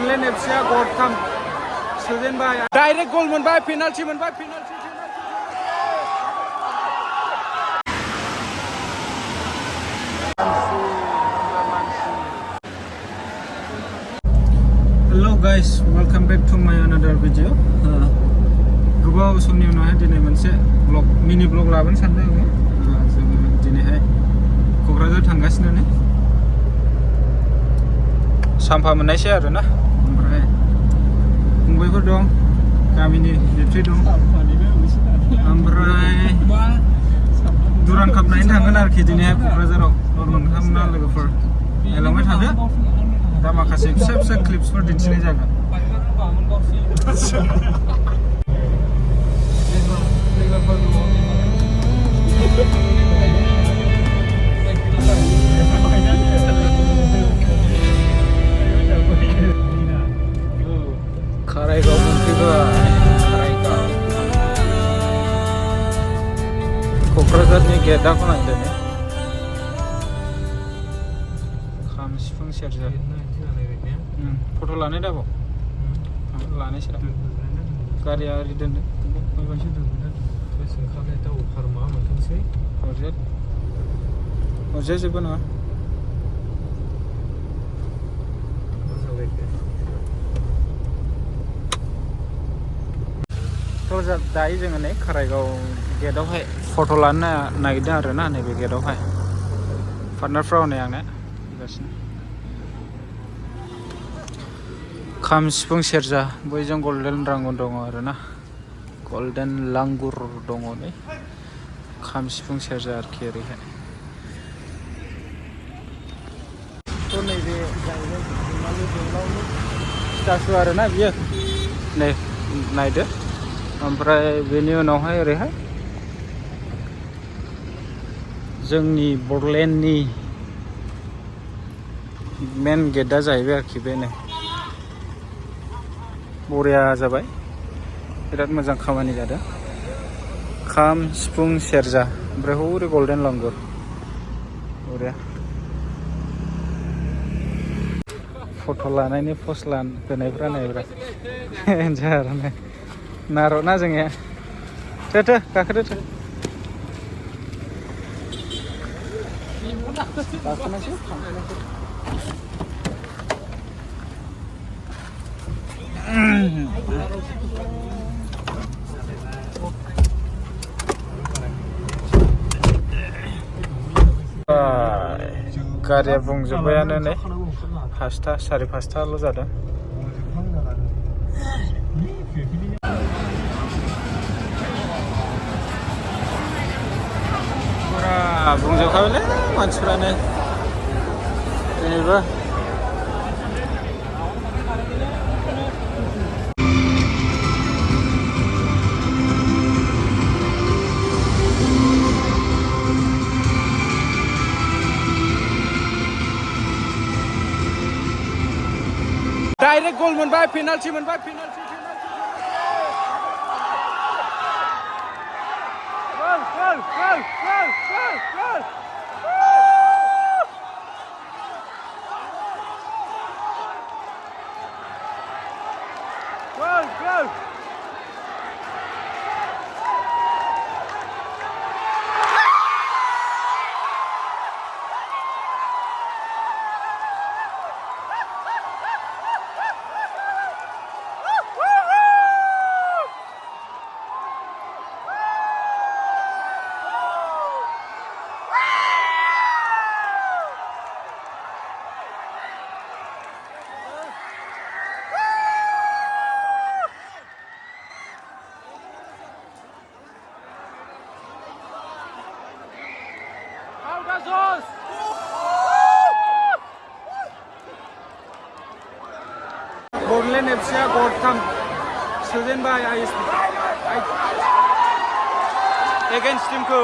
बडलेण्ड एफसिया गरथाम सोजेनबाय डाइरेक्ट गल मोनबाय पेनाल्टि मोनबाय penalty hello guys welcome back to my another video गोबाव समनि उनावहाय दिनै मोनसे ब्लग मिनि ब्लग लाबोनो सानदों आङो जोङो दिनैहाय क'क्राझार थांगासिनो ने सानफा मोननायसै आरोना ओमफ्राय फंबायफोर दं गामिनि लेट्रि दं ओमफ्राय दुरान काप नायनो थांगोन आरोखि दिनैहाय क'क्राझाराव मोनथामना लोगोफोर नायलांबाय थादो दा माखासे फिसा फिसा क्लिप्सफोर दिन्थिनाय जागोन काराइगाव मोनफैबाय काराइगाव क'क्राझारनि गेटआखौ नायदो ने खाम सिफुं सेरजा फट' लानाय दाबाव लानायसै दा गारिया ओरै दोनदो हरजाया जेबो नङा थ' दायो जोङो नै काराइगाव गेटआवहाय फट' लानो नागिरदों आरोना नैबे गेटआवहाय पार्टनारफ्रा हनै आंनो फैगासिनो खाम सिफुं सेरजा बैजों गल्डेन रांगन दङ आरोना गल्डेन लांगुर दङ नै खाम सिफुं सेरजा आरोखि ओरैहाय थ' नैबे जाहैबाय दैमालु जोहोलावनि स्टाचु आरोना बियो नै नायदो ओमफ्राय बेनि उनावहाय ओरैहाय जोंनि बडलेण्डनि मेन गेटआ जाहैबाय आरोखि बे नै बरिया जाबाय बिराद मोजां खामानि जादों खाम सिफुं सेरजा ओमफ्राय हरै गल्डेन लांगुर बरिया फट' लानायनि पस्ट होनायफ्रा नायब्रा जारनो नार'ना जोङो थो गाखोदो गाखोनायसै गारिया बुंजोब्बायानो नै पासथा साराय पासथाल' जादों फुरा बुंजोबखाबायलै मानसिफ्रानो दिनैबो डाइरेक्ट गल मोनबाय पेनाल्टि मोनबाय पेनाल्टि गल बडलेण्ड एफसिया गरथाम सोजेनबाय एगेन्स्ट टिमखौ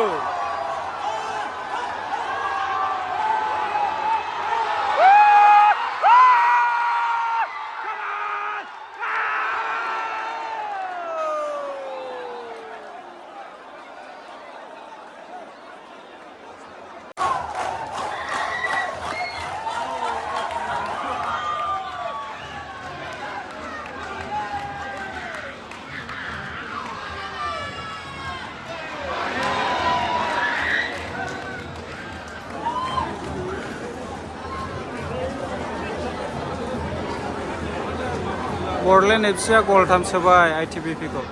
बरलेण्ड एफसिआ गलथाम सोबाय आइटिबिपि खौ।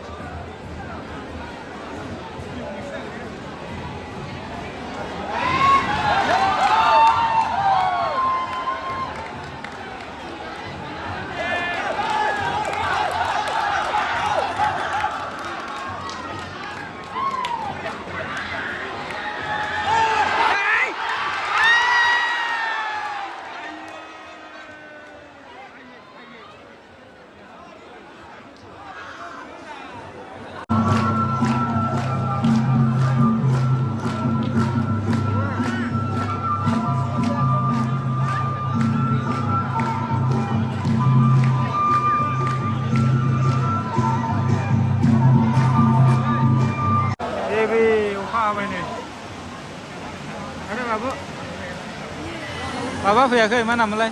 माबा फैयाखै मा नाममोनलाय?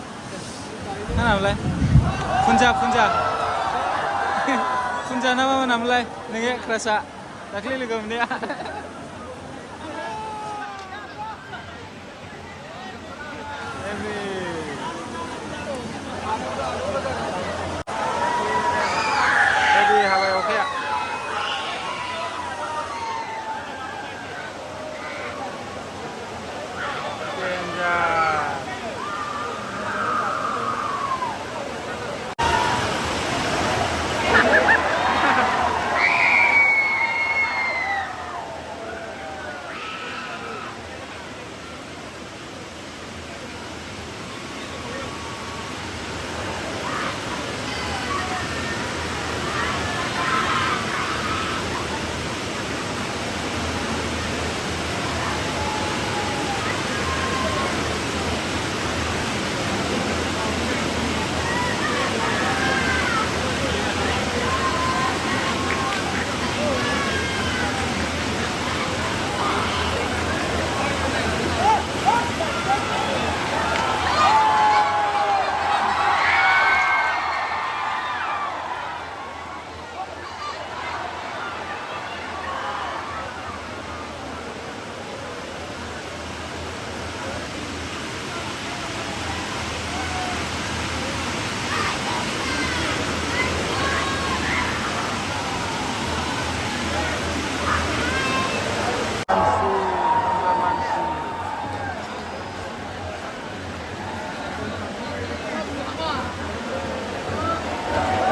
मा नाममोनलाय? फुन्जा फुन्जा ना मा नाममोनलाय? नोङो क्रासा दाख्लै लोगो मोननाया। हाबाय अखाया।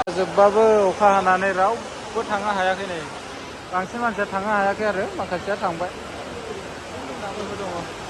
जोबबाबो अखा हानानै रावबो थांनो हायाखै नै। बांसिन मानसिया थांनो हायाखै आरो माखासेया थांबाय। दाबो दङ।